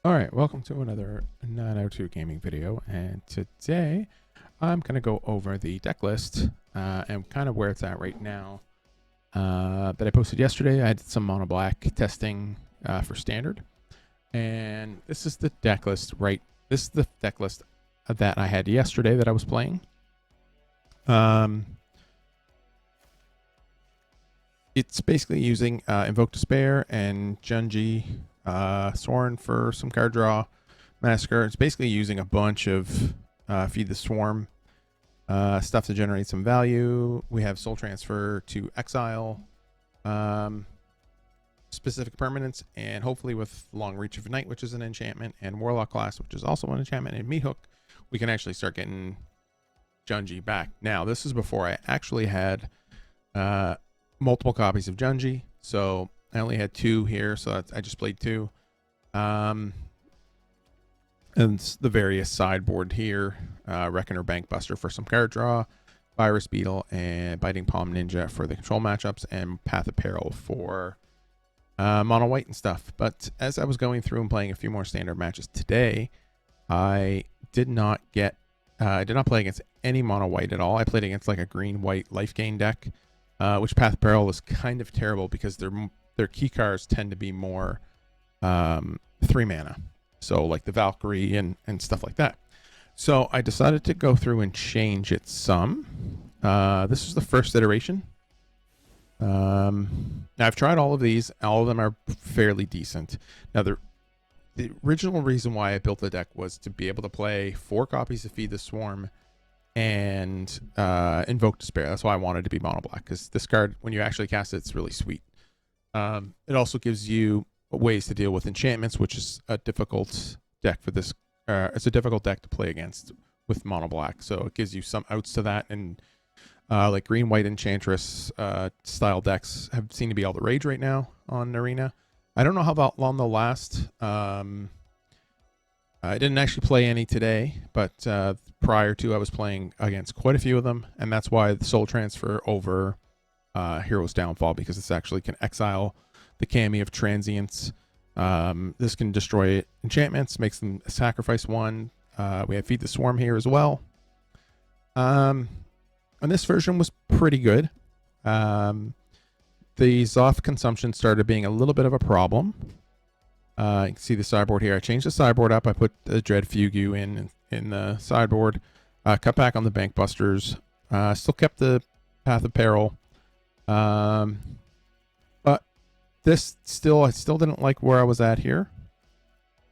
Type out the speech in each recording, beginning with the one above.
All right, welcome to another 902 gaming video, and today I'm going to go over the deck list and kind of where it's at right now that I posted yesterday. I did some mono black testing for standard, and this is the deck list, right? This is the deck list that I had yesterday that I was playing. It's basically using Invoke Despair and Junji, Soren for some card draw, Massacre. It's basically using a bunch of Feed the Swarm stuff to generate some value. We have Soul Transfer to Exile, specific permanents, and hopefully with Long Reach of Night, which is an enchantment, and Warlock Class, which is also an enchantment, and Meat Hook, we can actually start getting Junji back. Now, this is before I actually had multiple copies of Junji, so I only had 2 here, so I just played 2. And the various sideboard here, Reckoner Bankbuster for some card draw, Virus Beetle and Biting Palm Ninja for the control matchups, and Path of Peril for mono white and stuff. But as I was going through and playing a few more standard matches today, I did not play against any mono white at all. I played against like a green white life gain deck, which Path of Peril is kind of terrible because their key cards tend to be more 3 mana. So like the Valkyrie and stuff like that. So I decided to go through and change it some. This is the first iteration. Now I've tried all of these. All of them are fairly decent. Now the original reason why I built the deck was to be able to play 4 copies of Feed the Swarm and Invoke Despair. That's why I wanted to be mono black, because this card, when you actually cast it, it's really sweet. It also gives you ways to deal with enchantments, which is a difficult deck for this. It's a difficult deck to play against with mono black, so it gives you some outs to that. And like green white enchantress style decks have seemed to be all the rage right now on Arena. I don't know how long they'll last. I didn't actually play any today, but prior to, I was playing against quite a few of them, and that's why the Soul Transfer over Hero's Downfall, because this actually can exile the Kami of Transients. This can destroy enchantments, makes them sacrifice 1. We have Feed the Swarm here as well. And this version was pretty good. The Zoth consumption started being a little bit of a problem. You can see the sideboard here. I changed the sideboard up. I put the Dread Fugu in the sideboard. Cut back on the Bankbusters. Still kept the Path of Peril. But this I still didn't like where I was at here.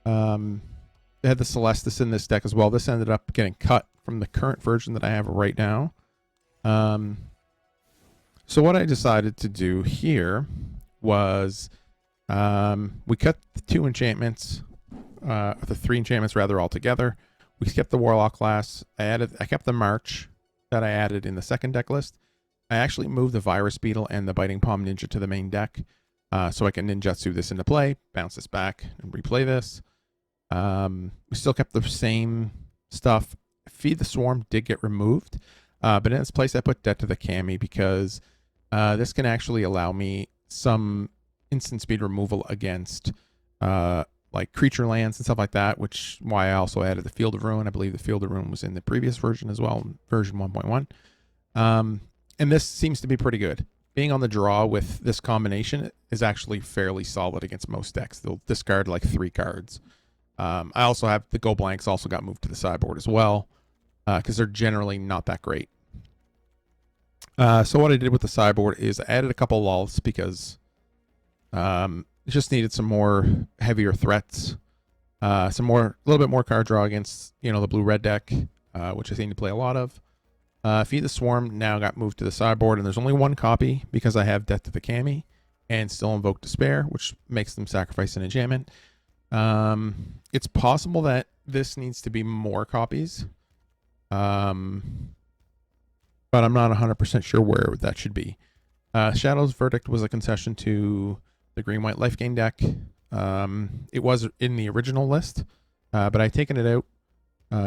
They had the Celestis in this deck as well. This ended up getting cut from the current version that I have right now. So what I decided to do here was we cut the 2 enchantments, the 3 enchantments rather, altogether. We kept the Warlock class. I kept the March that I added in the second deck list. I actually moved the Virus Beetle and the Biting Palm Ninja to the main deck, so I can ninjutsu this into play, bounce this back, and replay this. We still kept the same stuff. Feed the Swarm did get removed, but in its place I put Debt to the Kami, because this can actually allow me some instant speed removal against like creature lands and stuff like that, which why I also added the Field of Ruin. I believe the Field of Ruin was in the previous version as well, version 1.1. And this seems to be pretty good. Being on the draw with this combination is actually fairly solid against most decks. They'll discard like 3 cards. I also have the Go Blanks also got moved to the sideboard as well, because they're generally not that great. So what I did with the sideboard is I added a couple lulls, because it just needed some more heavier threats, a little bit more card draw against the blue-red deck, which I seem to play a lot of. Feed the Swarm now got moved to the sideboard, and there's only 1 copy because I have Death to the Kami and still Invoke Despair, which makes them sacrifice an enchantment. It's possible that this needs to be more copies, but I'm not 100% sure where that should be. Shadow's Verdict was a concession to the green-white life gain deck. It was in the original list, but I've taken it out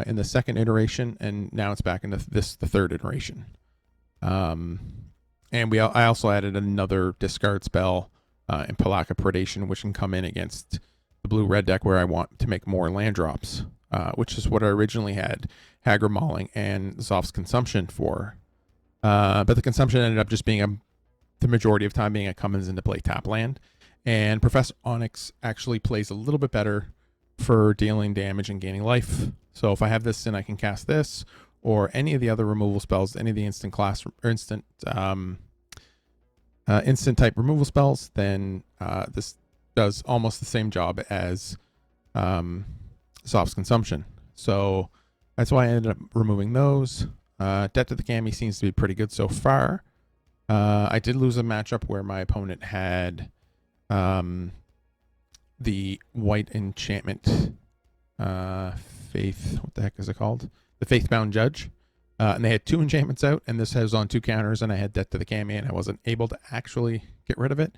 in the second iteration, and now it's back into the third iteration. And I also added another discard spell in Palaka Predation, which can come in against the blue-red deck where I want to make more land drops, which is what I originally had Haggard Mauling and Zoff's Consumption for. But the Consumption ended up just being the majority of time being it comes into play tap land. And Professor Onyx actually plays a little bit better for dealing damage and gaining life. So if I have this, then I can cast this, or any of the other removal spells, any of the instant class or instant type removal spells, then this does almost the same job as Soft's Consumption. So that's why I ended up removing those. Debt to the Kami seems to be pretty good so far. I did lose a matchup where my opponent had the white enchantment Faith, what the heck is it called? The Faithbound Judge. And they had 2 enchantments out, and this has on 2 counters, and I had Debt to the Kami, and I wasn't able to actually get rid of it.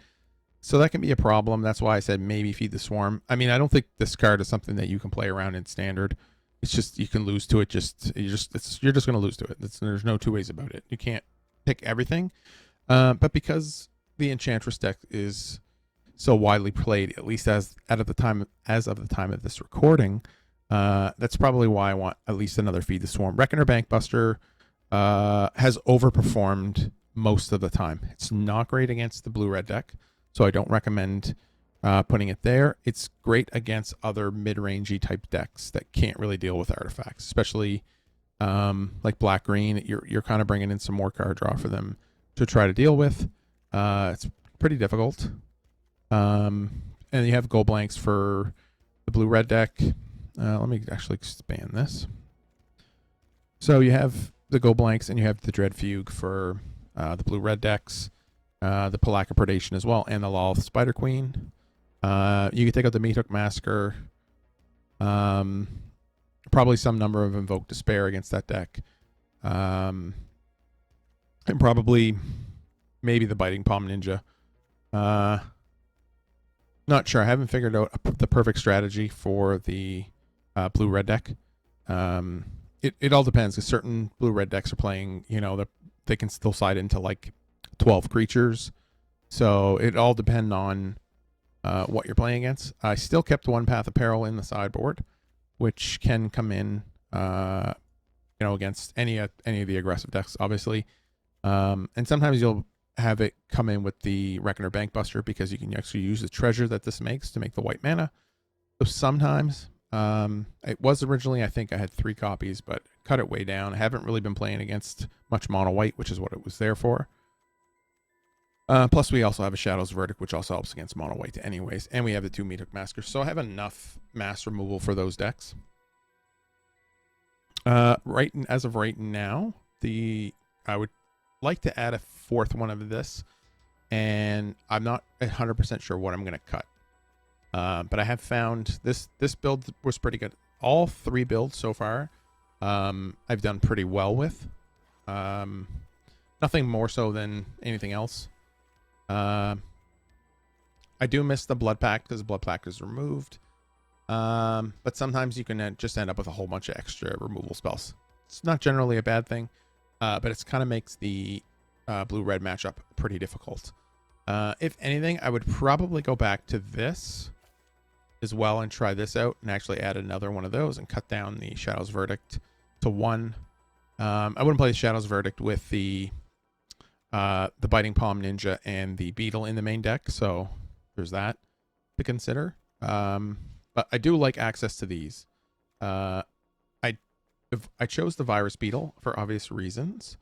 So that can be a problem. That's why I said maybe Feed the Swarm. I mean, I don't think this card is something that you can play around in Standard. It's just you can lose to it. You're just going to lose to it. There's no 2 ways about it. You can't pick everything. But because the Enchantress deck is so widely played, at least as of the time of this recording, that's probably why I want at least another Feed the Swarm. Reckoner Bankbuster has overperformed most of the time. It's not great against the blue-red deck, so I don't recommend putting it there. It's great against other mid-rangey type decks that can't really deal with artifacts, especially like black-green. You're kind of bringing in some more card draw for them to try to deal with. It's pretty difficult. And you have gold blanks for the blue-red deck. Let me actually expand this. So you have the gold blanks and you have the Dread Fugue for the blue-red decks, the Palaka Predation as well, and the Lolth Spider Queen. You can take out the Meathook Massacre. Probably some number of Invoke Despair against that deck. And probably maybe the Biting Palm Ninja. Not sure. I haven't figured out the perfect strategy for the blue-red deck. It all depends, because certain blue-red decks are playing, they can still slide into like 12 creatures. So it all depends on what you're playing against. I still kept 1 Path of Peril in the sideboard, which can come in, against any of the aggressive decks, obviously. And sometimes you'll have it come in with the Reckoner Bankbuster, because you can actually use the treasure that this makes to make the white mana. So sometimes, it was originally, I think I had 3 copies, but cut it way down. I haven't really been playing against much mono white, which is what it was there for. Plus we also have a Shadow's Verdict, which also helps against mono white anyways. And we have the 2 Meathook Massacres. So I have enough mass removal for those decks. As of right now, I would like to add a 4th one of this, and I'm not 100% sure what I'm going to cut. But I have found this build was pretty good. All 3 builds so far, I've done pretty well with. Nothing more so than anything else. I do miss the Blood Pact, because Blood Pact is removed. But sometimes you can just end up with a whole bunch of extra removal spells. It's not generally a bad thing, but it kind of makes the blue-red matchup pretty difficult. If anything, I would probably go back to this as well and try this out and actually add another one of those and cut down the Shadow's Verdict to 1. I wouldn't play the Shadow's Verdict with the Biting Palm Ninja and the Beetle in the main deck, so there's that to consider. But I do like access to these. I chose the Virus Beetle for obvious reasons,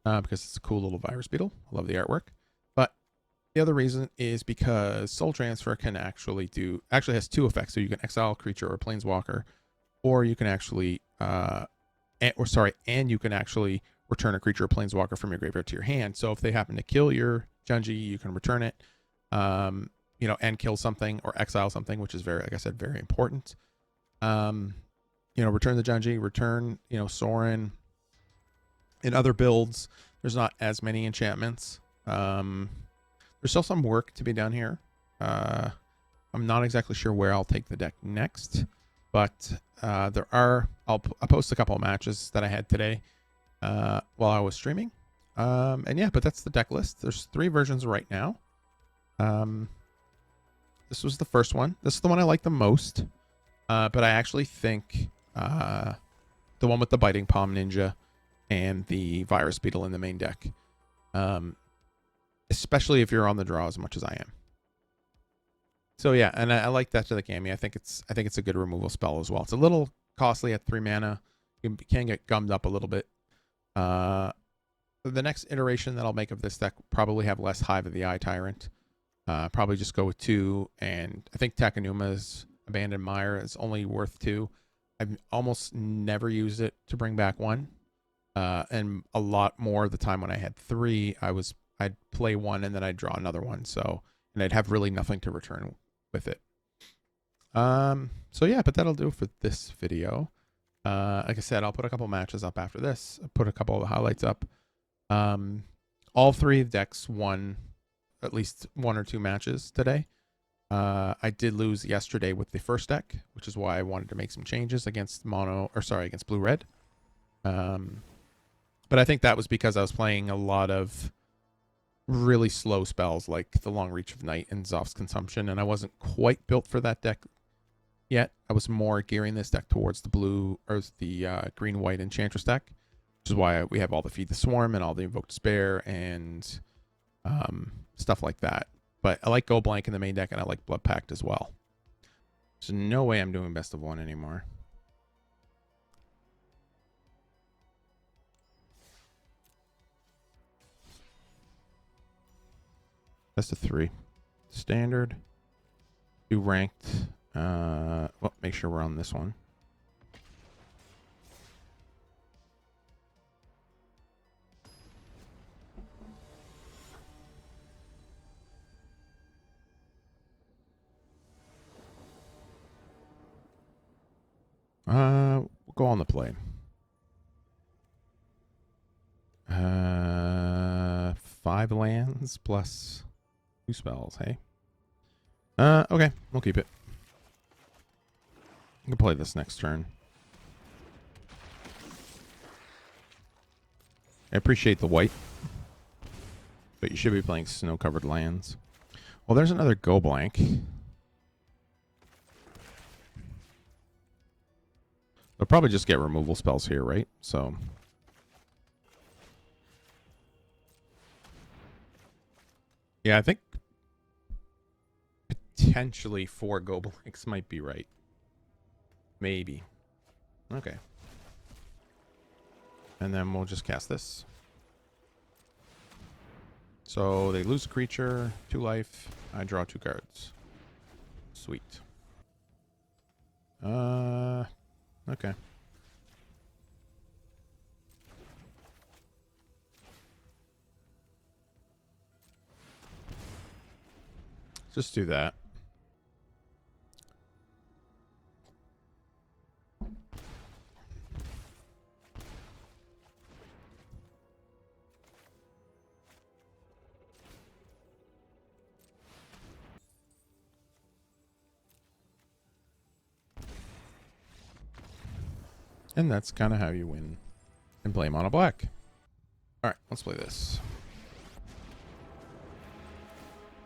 because it's a cool little Virus Beetle. I love the artwork. But the other reason is because Soul Transfer can actually has 2 effects. So you can exile a creature or a planeswalker, or you can actually and you can actually return a creature or planeswalker from your graveyard to your hand. So if they happen to kill your Junji, you can return it, and kill something or exile something, which is very, like I said, very important. Return the Junji, return, Sorin. In other builds, there's not as many enchantments. There's still some work to be done here. I'm not exactly sure where I'll take the deck next, but I'll post a couple of matches that I had today while I was streaming. But that's the deck list. There's 3 versions right now. This was the first one. This is the one I like the most. But I actually think the one with the Biting Palm Ninja and the Virus Beetle in the main deck. Especially if you're on the draw as much as I am. So yeah, and I like that to the Kami. I think it's a good removal spell as well. It's a little costly at 3 mana. You can get gummed up a little bit. The next iteration that I'll make of this deck probably have less Hive of the Eye Tyrant. Probably just go with 2, and I think Takanuma's Abandoned Mire is only worth 2. I've almost never used it to bring back 1. And a lot more of the time when I had 3, I'd play 1 and then I'd draw another one. So, and I'd have really nothing to return with it. So yeah, but that'll do it for this video. Like I said, I'll put a couple matches up after this. I'll put a couple of the highlights up. All 3 decks won at least 1 or 2 matches today. I did lose yesterday with the first deck, which is why I wanted to make some changes against against blue-red. But I think that was because I was playing a lot of really slow spells like the Long Reach of Night and Zoff's Consumption, and I wasn't quite built for that deck yet. I was more gearing this deck towards the blue or the green-white Enchantress deck, which is why we have all the Feed the Swarm and all the Invoke Despair and stuff like that. But I like Go Blank in the main deck, and I like Blood Pact as well. There's no way I'm doing best of 1 anymore. Best of 3. Standard. Do ranked. Well, make sure we're on this one. We'll go on the play. 5 lands plus 2 spells, hey? Okay, we'll keep it. We can play this next turn. I appreciate the white, but you should be playing snow-covered lands. Well, there's another Go Blank. They'll probably just get removal spells here, right? So... yeah, I think potentially 4 Go Blanks might be right. Maybe. Okay. And then we'll just cast this. So they lose a creature, 2 life. I draw 2 cards. Sweet. Okay. Just do that. And that's kind of how you win and play mono black. All right, let's play this.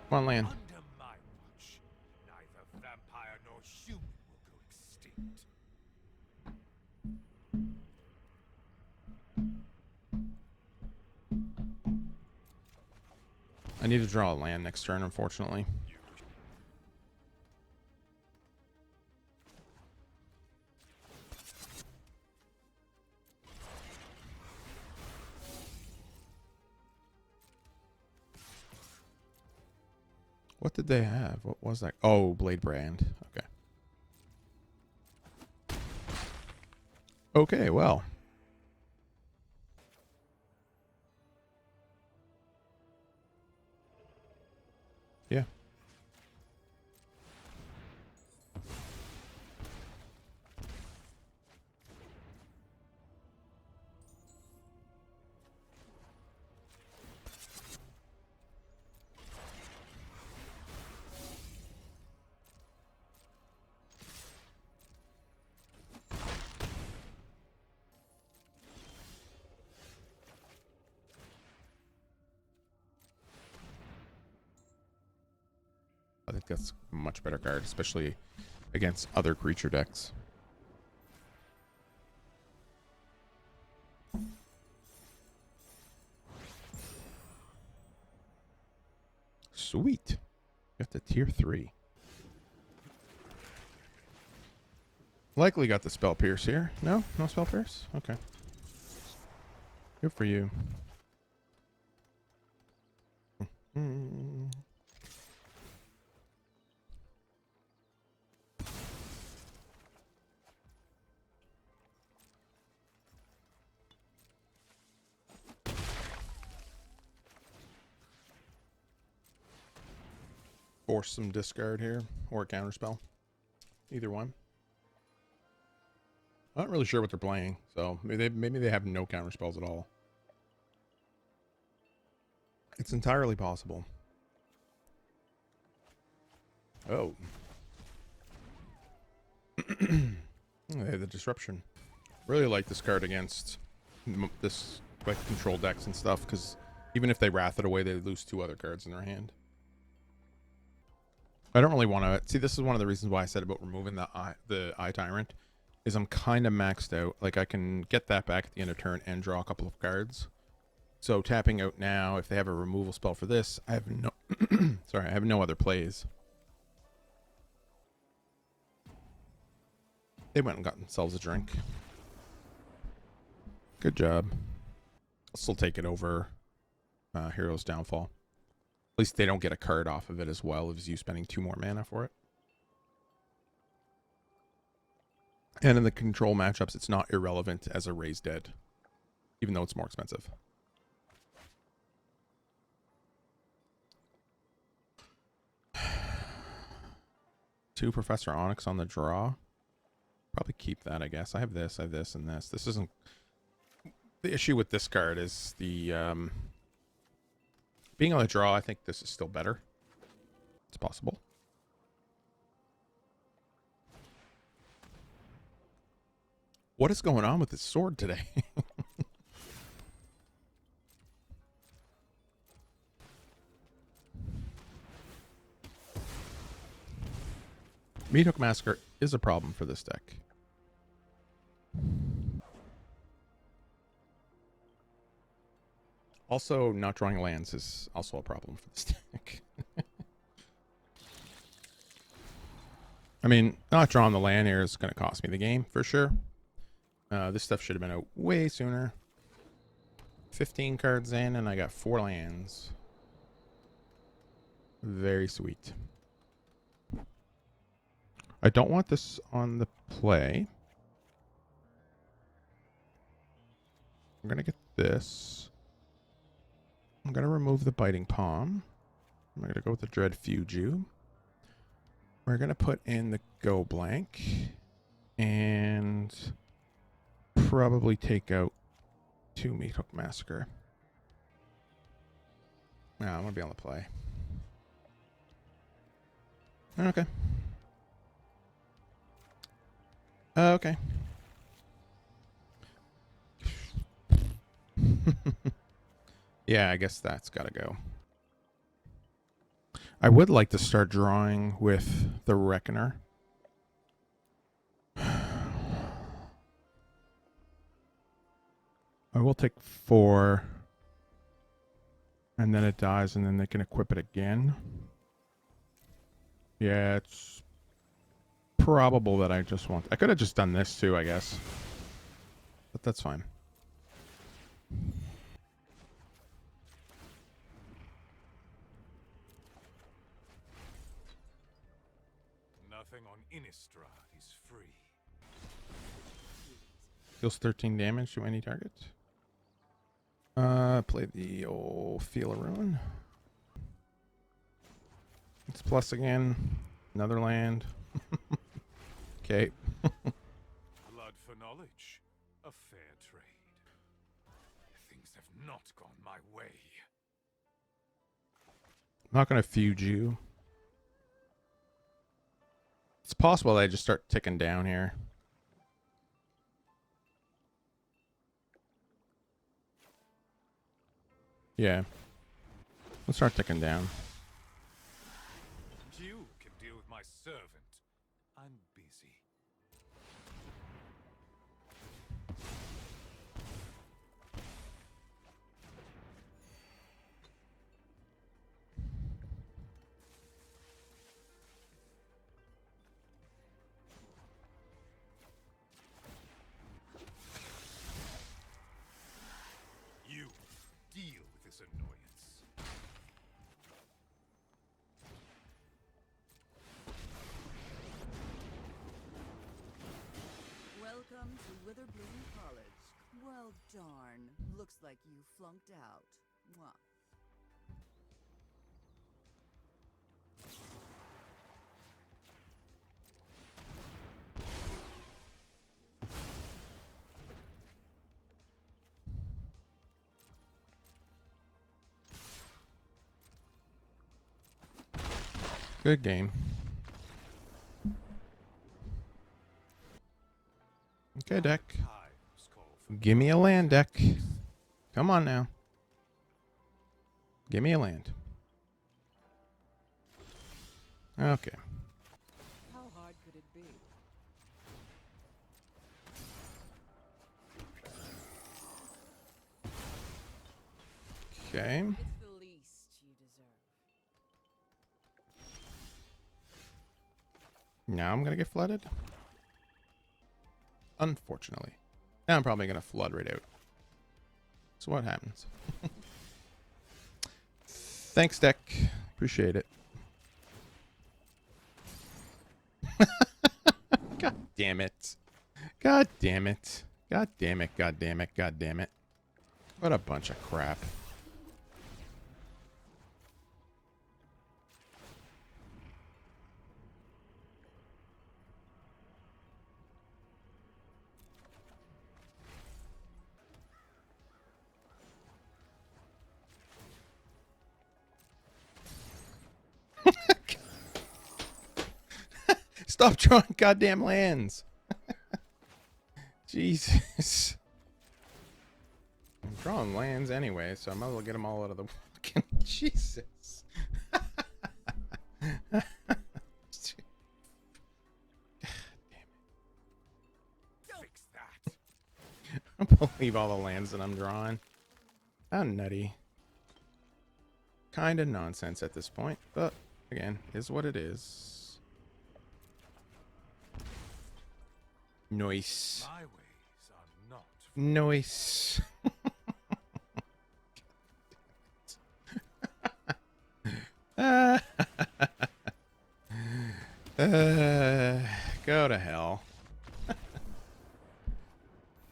Come on, land. Under my watch, neither vampire nor human will go extinct. I need to draw a land next turn, unfortunately. What did they have? What was that? Oh, Blade Brand. Okay. Okay, well. Yeah. that's a much better card, especially against other creature decks. Sweet. Got the tier 3. Likely got the Spell Pierce here. No? No Spell Pierce? Okay. Good for you. Force some discard here, or a counterspell. Either one. I'm not really sure what they're playing, so maybe they have no counterspells at all. It's entirely possible. Oh. They have the disruption. Really like this card against this like control decks and stuff, because even if they wrath it away, they lose 2 other cards in their hand. I don't really want to see. This is one of the reasons why I said about removing the eye tyrant, is I'm kind of maxed out. Like I can get that back at the end of turn and draw a couple of cards. So tapping out now, if they have a removal spell for this, I have no sorry, I have no other plays. They went and got themselves a drink. Good job. I'll still take it over Hero's Downfall. At least they don't get a card off of it as well as you spending 2 more mana for it. And in the control matchups, it's not irrelevant as a Raise Dead, even though it's more expensive. Two Professor Onyx on the draw. Probably keep that, I guess. I have this, and this. This isn't... The issue with this card is the... being on the draw, I think this is still better. It's possible. What is going on with this sword today? Meathook Massacre is a problem for this deck. Also, not drawing lands is also a problem for this deck. I mean, not drawing the land here is going to cost me the game, for sure. This stuff should have been out way sooner. 15 cards in, and I got 4 lands. Very sweet. I don't want this on the play. I'm going to get this. I'm going to remove the Biting Palm. I'm going to go with the Dread Fugu. We're going to put in the Go Blank. And probably take out 2 Meathook Massacre. No, I'm going to be on the play. Okay. Okay. Yeah, I guess that's got to go. I would like to start drawing with the Reckoner. I will take 4. And then it dies, and then they can equip it again. Yeah, it's probable that I just want... I could have just done this too, I guess. But that's fine. Nothing on Innistrad is free. Deals 13 damage to any target. Play the old Feel of Ruin. It's plus again. Another land. Okay. Blood for knowledge. A fair trade. Things have not gone my way. I'm not going to feud you. It's possible that I just start ticking down here. Yeah. Let's start ticking down. You Witherbloom College. Well, darn. Looks like you flunked out. Mwah. Good game. Okay, deck. Give me a land, deck. Come on now. Give me a land. Okay. How hard could it be? Okay. It's the least you deserve. Now I'm going to get flooded. Unfortunately. Now I'm probably going to flood right out. So what happens? Thanks, deck. Appreciate it. God damn it. God damn it. God damn it. God damn it. God damn it. What a bunch of crap. Stop drawing goddamn lands. Jesus. I'm drawing lands anyway, so I might as well get them all out of the fucking Jesus. God damn it. Fix that. I don't believe all the lands that I'm drawing. How nutty. Kind of nonsense at this point, but again, is what it is. Nice. My ways are not. Nice. Go to hell.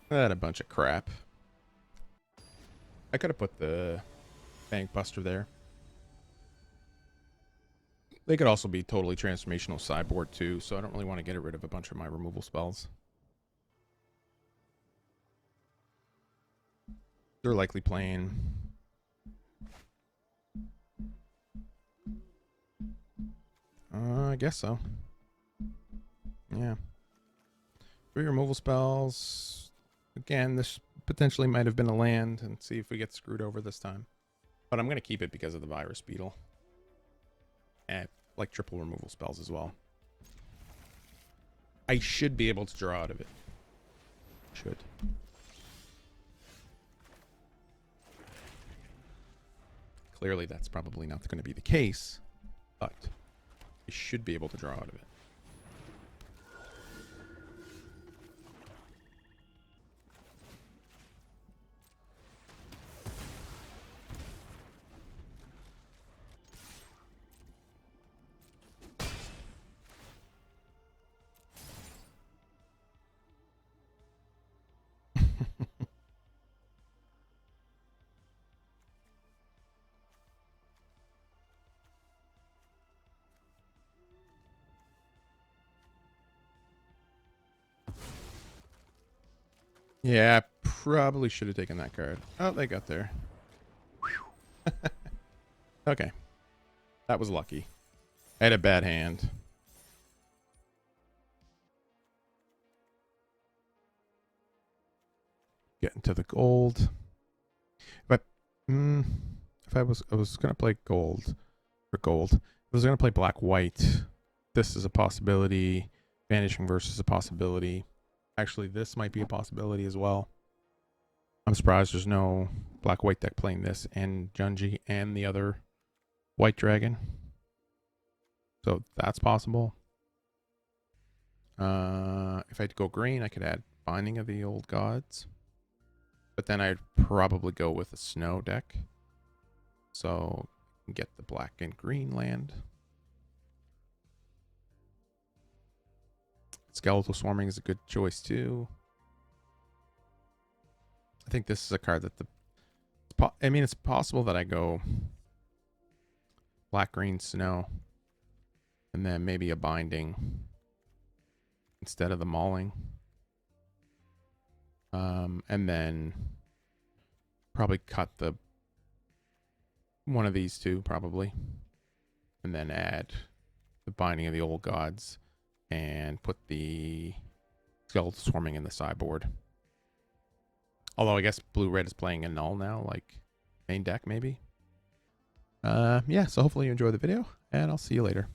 That a bunch of crap. I could have put the Bank Buster there. They could also be totally transformational sideboard too, so I don't really want to get rid of a bunch of my removal spells. They're likely playing. I guess so. Yeah. 3 removal spells. Again, this potentially might have been a land, and see if we get screwed over this time. But I'm going to keep it because of the Virus Beetle. And like triple removal spells as well. I should be able to draw out of it. Should. Clearly, that's probably not going to be the case, but I should be able to draw out of it. Yeah, probably should have taken that card. Oh, they got there. Okay. That was lucky. I had a bad hand. Getting to the gold. If I was gonna play gold for gold. If I was gonna play black white, this is a possibility. Vanishing Verse is a possibility. Actually, this might be a possibility as well. I'm surprised there's no black-white deck playing this and Junji and the other white dragon. So that's possible. If I had to go green, I could add Binding of the Old Gods. But then I'd probably go with a snow deck. So get the black and green land. Skeletal Swarming is a good choice too. I think this is a card that I mean, it's possible that I go black, green, snow, and then maybe a binding instead of the mauling. And then probably cut one of these two probably, and then add the binding of the old gods and put the skeletal swarming in the sideboard. Although I guess blue-red is playing a null now, like main deck maybe. Yeah, so hopefully you enjoy the video, and I'll see you later.